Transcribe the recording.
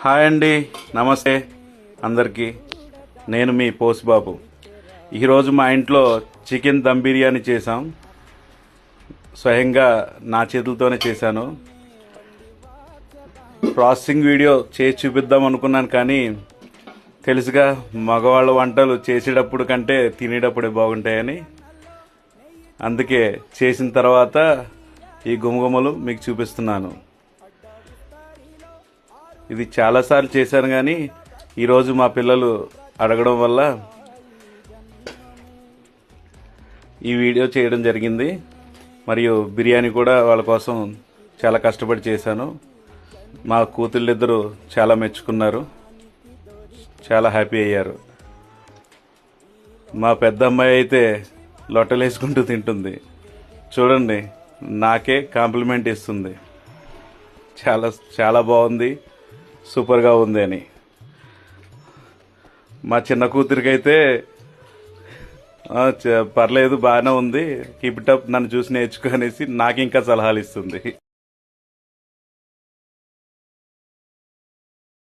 Hi అండి, నమస్తే అందరికీ. నేను మీ పోసిబాబు. ఈరోజు మా ఇంట్లో చికెన్ దమ్ బిర్యానీ చేశాం. స్వయంగా నా చేతులతోనే చేశాను. ప్రాసెసింగ్ వీడియో చేసి చూపిద్దాం అనుకున్నాను, కానీ తెలుసుగా మగవాళ్ళ వంటలు చేసేటప్పుడు కంటే తినేటప్పుడే బాగుంటాయని. అందుకే చేసిన తర్వాత ఈ గుమగుమలు మీకు చూపిస్తున్నాను. ఇది చాలాసార్లు చేశాను, కానీ ఈరోజు మా పిల్లలు అడగడం వల్ల ఈ వీడియో చేయడం జరిగింది. మరియు బిర్యానీ కూడా వాళ్ళ కోసం చాలా కష్టపడి చేశాను. మా కూతుళ్ళిద్దరూ చాలా మెచ్చుకున్నారు, చాలా హ్యాపీ అయ్యారు. మా పెద్ద అమ్మాయి అయితే లొట్టలేసుకుంటూ తింటుంది. చూడండి, నాకే కాంప్లిమెంట్ ఇస్తుంది. చాలా చాలా బాగుంది, సూపర్గా ఉంది అని. మా చిన్న కూతురికైతే పర్లేదు, బాగానే ఉంది, కీప్ ఇట్ అప్, నన్ను చూసి నేర్చుకో అనేసి నాకు ఇంకా సలహాలు ఇస్తుంది.